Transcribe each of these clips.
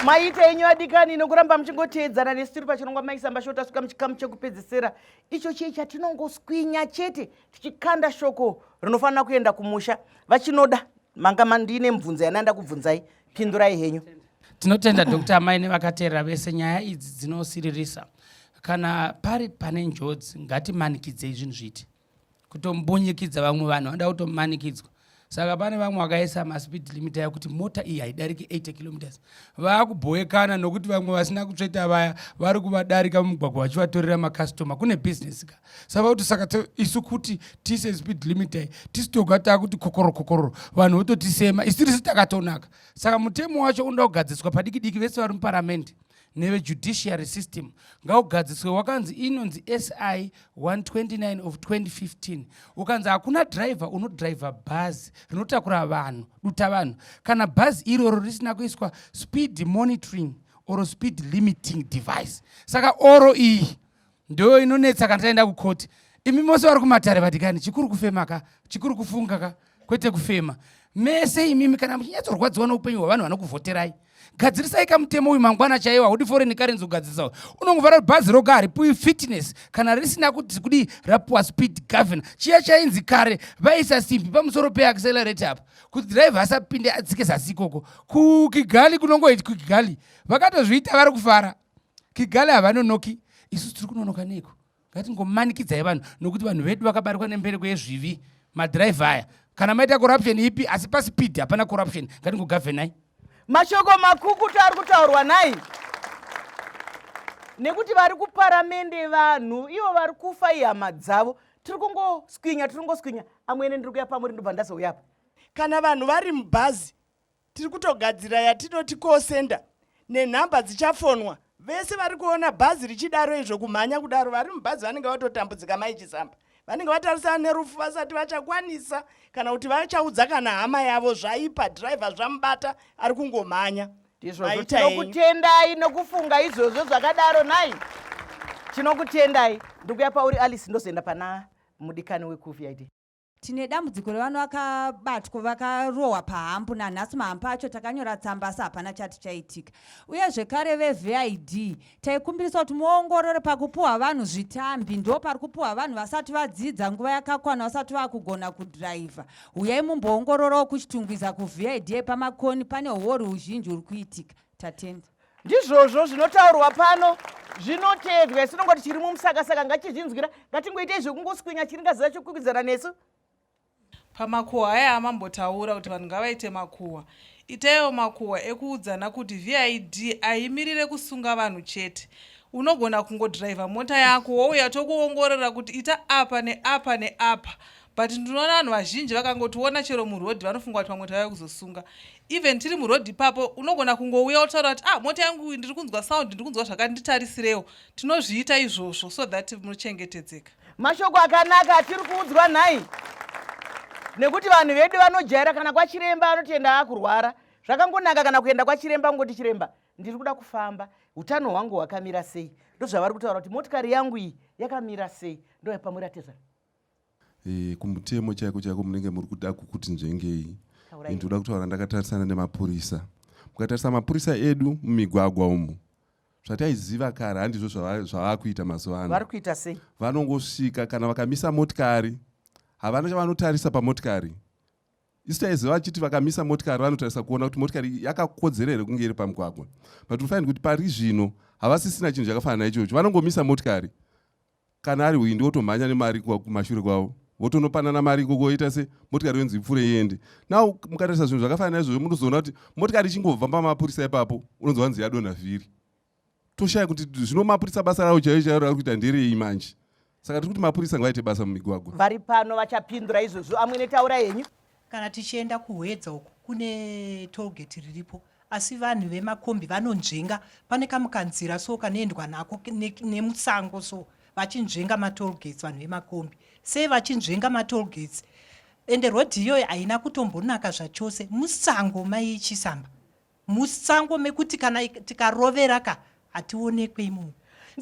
maita enyu adikani nokuramba muchingoteedzana nesu tiri pachirongwa maisamba shoo tasvika muchikamu chekupedzisira icho chii chatinongoswinya chete tichikanda shoko rinofanira kuenda kumusha vachinoda manga mandine mubvunzo yananda kubvunzai pindurai henyu. Tinotenda Dr. Maine vakateerera vese nyaya idzi dzinosiririsa. Kana pari pane njodzi ngatimanikidzei zvinhu zviti kutombonyekidza vamwe vanhu vanoda kutomanikidzwa. Saka pane vamwe vakaisa maspeed limit yakuti mota iyi haidariki 80 km vaakubhowekana nokuti vamwe vasina kutsveta vaya vari kuvadarika mumugwagwa vachivatorera makastoma kune business ka. Saka isu kuti tise speed limit iyi tisitoga takuti kokororo vanhu vototisema isirisi takatonaka. Saka mutemo wacho unoda kugadziswa padiki diki vese vari muparamendi neve judiciary system ngaugadziswe wakanzi inonzi SI 129 of 2015 ukanzi hakuna driver unodriver bhazi rinotakura vanhu duta vanhu kana bhazi iroro risina kuiswa speed monitoring or speed limiting device. Saka oro iyi ndio inonetsa kana taenda kukoti. Imi mose vari kumatare vadikani chikuru kufema ka chikuru kufunga ka kwete kufema mese imimi kana muchinyatsorwadziwa noupenyu hwavanhu vanokuvhoterai gadzirisai kamutemo uyu mangwana chaiwo haudi foreign currency kugadzisawo unongofanira kuti bhazi roga haripiwi fitness kana risina kuti kudi rapuwa speed governor chiya chainzi kare vaisa simbi pamusoro peaccelerator apa kuti driver asapinde adzike zasi ikoko. Kukigali kunongoiti kukigali vakatozviita vari kufara kigali havanonoki isu tiri kunonoka neko ngatingomanikidzai vanhu nokuti vanhu vedu vakabarikwa nemberi kwezvivi madriver aya kana maita corruption ipi asi paspeed hapana corruption ngatingogavhenai. Mashoko makukutu ari kutaurwa nai nekuti vari kuparamende vanhu ivo vari kufa ihama dzavo tiri kungoswinya amwene ndiri kuya pamuri ndobva ndazouya apa. Kana vanhu vari mubhazi tiri kutogadzira yatinoti kosenda nenhamba dzichafonwa vese vari kuona bhazi richidaro izvo kumhanya kudaro vari mubhazi vanenge vatotambudzika maichisamba vanenge vatarisana nerufu vasati vachakwanisa kana kuti vachaudza kana hama yavo zvaipa driver zvamubata ari kungomhanya. Ndizvozvo tinokutendai nokufunga izvozvo zvakadaro nai tinokutendai. Ndikuya pauri Alice ndozoenda pana mudikani wekuVID. Tine dambudziko revanhu vakabatwa vakarohwa pahambu nanhasi mahambu acho takanyora tsamba asi hapana chati chaitika. Uye zvekare veVID taikumbirisa kuti muongorore pakupuhwa vanhu zvitambi ndo pari kupuhwa vanhu vasati vadzidza nguva yakakwana vasati vakugona kudhiraivha. Uyai mumboongororawo kuchitungwiza kuVID pamakoni pane hori huzhinji huri kuitika. Tatenda. Ndizvozvo zvinotaurwa pano zvinotedzwa isinongoti chiri mumusakasaka ngachizvinzwira ngatingoitei zvekungoswinya chiringaziva chokwikwidzaana nesu. Pamakuhwa aya amambotaura kuti vanhu ngavaite makuhwa. Itaiwo makuhwa ekuudzana kuti VID aimirire kusunga vanhu chete. Unogona kungodhiraivha mota yako wouya tokuongorora kuti ita apa neapa neapa. But ndinoona vanhu vazhinji vakangotiona chero murodhi vanofunga kuti pamota yavo kuzosunga. Even tiri murodhi papo unogona kungouya utaura kuti mota yangu ndiri kunzwa sound ndiri kunzwa zvakanditarisirewo. Tinozviita izvozvo so that munochengetedzeka. Mashoko akanaka tiri kuudzwa nhai nekuti vanhu vedu vanojaira kana kwachiremba anotienda akurwara zvakangonaka kana kuenda kwachiremba ngoti chiremba ndiri kuda kufamba utano hwangu hwakamira sei ndozvavari kutaura kuti motikari yangu iyi yakamira sei ndoyapamurateza. Kumutemo chaiko munenge muri kuda kuti nzvengei ndoda kutaura ndakatarisana nemapurisa mukatarisa mapurisa edu mumigwagwa umu zvataiziva kare handizvo zvavakuita mazuva ano. Vari kuita sei? Vanongosvika kana vakamisa motikari havana chavanotarisa pamotikari. Isu taiziva vachiti vakamisa motikari vanotarisa kuona kuti motikari yakakodzera here kunge iri pamugwagwa. But unofanira kuti pari zvino havasisina chinhu chakafanana naichocho vanongomisa motikari kana ari hwindi wotomhanya nemari kumashure kwavo votonopanana mari kokoita se motikari yonzi ipfure iende. Now mukatarisa zvinhu zvakafanana naizvozvo munozoona kuti motikari ichingobva pamapurisa ipapo unonzwa nzi yadonha vhiri toshaya kuti zvino mapurisa basa ravo chaiyo rari kuita nderei manje. Saka tiri kuti mapurisa ngavaite basa mumigwagwa. Vari pano vachapindura izvozvo amwe netaura henyu. Kana tichienda kuhwedza uku kune tollgate riripo asi vanhu vemakombi vanonzvenga pane kamukanzira so kanoendwa nako nemusango so vachinzvenga matollgates vanhu vemakombi sei vachinzvenga matollgates ende rodhi iyoyo haina kutombonaka zvachose musango maichisamba musango mekuti kana tikarovera ka hationekwe imomo.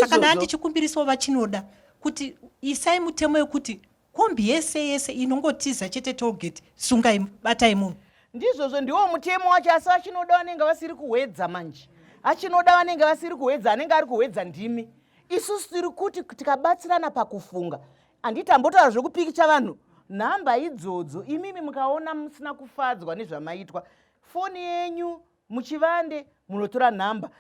Saka ndandichikumbirisawo vachinoda kuti isai mutemo yekuti kombi yese inongotiza chete tollgate sungai batai munhu. Ndizvozvo ndiwo mutemo wacho asi vachinoda vanenge vasiri kuhwedza manje achinoda vanenge vasiri kuwedza, anenge ari kuwedza ndimi. Isusu tiri kuti tikabatsirana pakufunga. Handiti ambotaura zvekupikicha vanhu. Nhamba idzodzo imimi mukaona musina kufadzwa nezvamaitwa, foni yenyu muchivande munotora nhamba,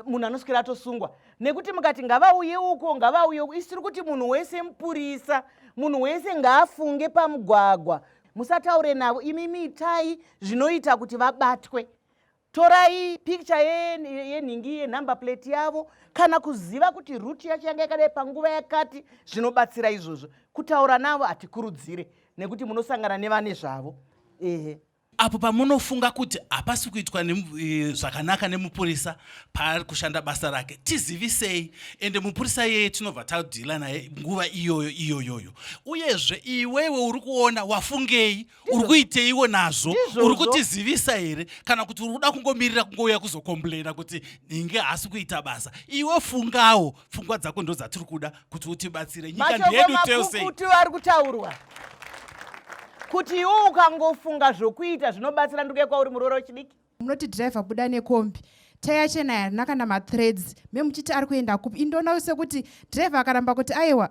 munhu anoswera atosungwa. Nekuti mukati ngavauye uko, ngavauye uko, isiri kuti munhu wese mupurisa, munhu wese ngaafunge pamugwagwa. Musataure navo, imimi itai zvinoita kuti vabatwe. Torai pikicha yenhingi yenhamba plate yavo, kana kuziva kuti ruti yacho yanga yakadai panguva yakati, zvinobatsira izvozvo. Kutaura navo hatikurudzire, nekuti munosangana nevane zvavo. Apo pamunofunga kuti hapasi kuitwa zvakanaka nemupurisa paari kushanda basa rake, tizivisei, ende mupurisa yeye tinobva tadhila naye nguva iyoyoyo. Uyezve iwewe uri kuona wafungei, uri kuiteiwo nazvo, uri kutizivisa here, kana kuti uri kuda kungomirira kungouya kuzokomplaina kuti ninge hasi kuita basa. Iwe fungawo, pfungwa dzako ndo dzatiri kuda kuti utibatsire. Nyika ndeyedu tose. Kuti vari kutaurwa kuti iwe ukangofunga zvokuita zvinobatsira nduke kwauri muroro wechidiki. Munoti driver buda nekombi tayachena yarina kana mathreads memuchiti ari kuenda kupi, indoona sekuti driver akaramba kuti aiwa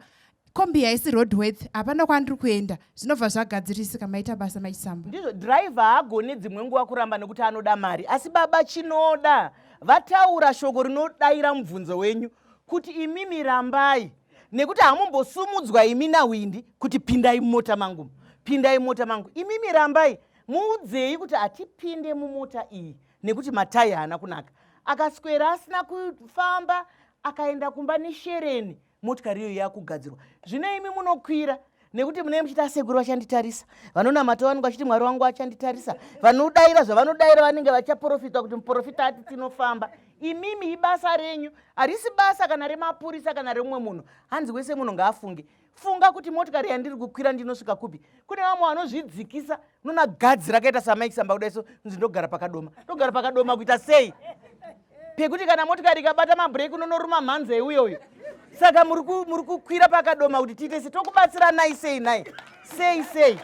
kombi haisi roadworth, hapana kwandiri kuenda, zvinobva zvagadzirisika maita basa machisamba. Ndizvo driver haagone dzimwe nguva kuramba nekuti anoda mari, asi baba chinoda vataura shoko rinodaira mubvunzo wenyu kuti imimi rambai, nekuti hamumbosumudzwa imi nawindi kuti pindai mumota mangu, pindai mumota mangu. Imimi rambai muudzei kuti hatipinde mumota iyi nekuti matayi haana kunaka. Akaswera asina kufamba akaenda kumba neshereni, motikari iyo yakugadzirwa. Zvino imi munokwira nekuti mune muchita sekuru vachanditarisa, vanonamata vangu vachiti Mwari wangu achanditarisa, vanodaira zvavanodaira vanenge vachaprofita kuti muprofita ati tinofamba. Imimi ibasa renyu, harisi basa kana remapurisa kana remumwe munhu. Hanzi wese munhu ngaafunge. Funga kuti motikari yandiri kukwira ndinosvika kupi. Kune vamwe vanozvidzikisa, unoona gadzi rakaita saMike Samba kudai so, ndogara pakadoma. Ndogara pakadoma kuita sei? Pekuti kana motikari ikabata mabreak unonoruma mhanza euyoyo. Saka muri kukwira pakadoma kuti tiite se tokubatsiranai sei nai. Sei.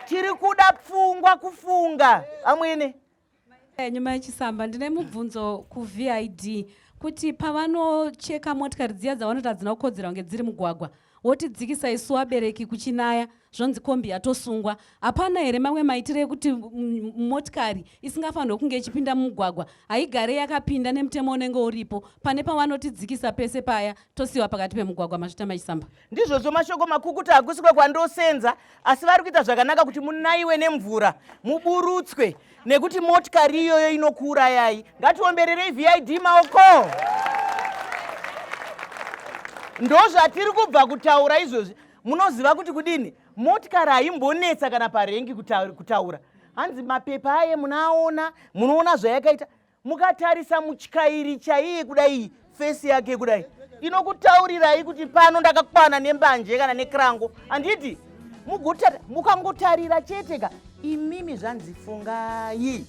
Tiri kuda pfungwa kufunga. Amwene. Nyuma yechisamba ndine mubvunzo kuVID kuti pavanocheka motikari dziya dzavanoti hadzina kukodzera kunge dziri mugwagwa, wotidzikisa isu vabereki kuchinaya, zvonzi kombi yatosungwa. Hapana here mamwe maitire ekuti motikari isingafanirwi kunge ichipinda mumugwagwa haigare yakapinda nemutemo unenge uripo, pane pavanotidzikisa pese paya tosiwa pakati pemugwagwa? Mazvita machisamba. Ndizvozvo mashoko makukuta hakusikwe kwandosenza, asi vari kuita zvakanaka kuti munaiwe nemvura, muburutswe, nekuti motikari iyoyo inokuurayai. Ngatiombererei VID maoko. Ndozvatiri kubva kutaura izvozvi. Munoziva kuti kudini? Motikari haimbonetsa kana parengi kutaura. Hanzi mapepa aye munaona, munoona zvayakaita. Mukatarisa mutyairi chaiye kudai, fesi yake kudai, inokutaurirai kuti pano ndakakwana nembanje kana nekrango. Handiti mukangotarira cheteka, imimi zvanzi fungai.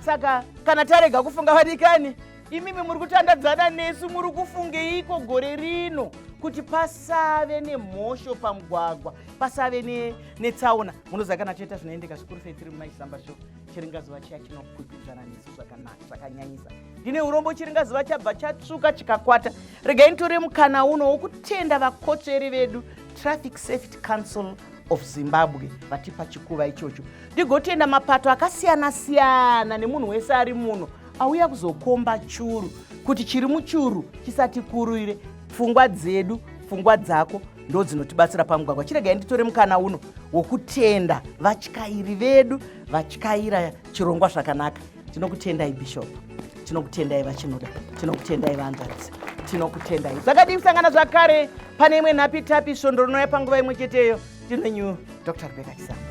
Saka kana tarega kufunga vadikani, imimi muri kutandadzana nesu, muri kufungeiko gore rino kuti pasave nemhosho pamugwagwa, pasave netsaona. Munoziva kana toita zvinoendeka zvikuru sei tiri muMaisamba Show, chiringazuva chiya chinokwikwidzana nesu zvakanyanyisa. Ndine urombo chiringazuva chabva chatsvuka chikakwata. Regai nitore mukana uno wokutenda vakotsveri vedu Traffic Safety Council of Zimbabwe vatipa chikuva ichocho. Ndigotenda mapato akasiyana-siyana nemunhu wese ari muno auya kuzokomba churu kuti chiri muchuru chisati kurire. Pfungwa dzedu, pfungwa dzako ndo dzinotibatsira pamugwagwa. Chiregai nditore mukana uno wokutenda vatyairi vedu vatyaira chirongwa zvakanaka. Tinokutendai Bishop, tinokutendai Vachinoda, tinokutendai Vanzarisi, tinokutendai. Zvakadii sangana zvakare pane imwe nhapi tapi svondo rinouya panguva imwe cheteyo. Ndinenyu Dr. Rebecca Chisamba.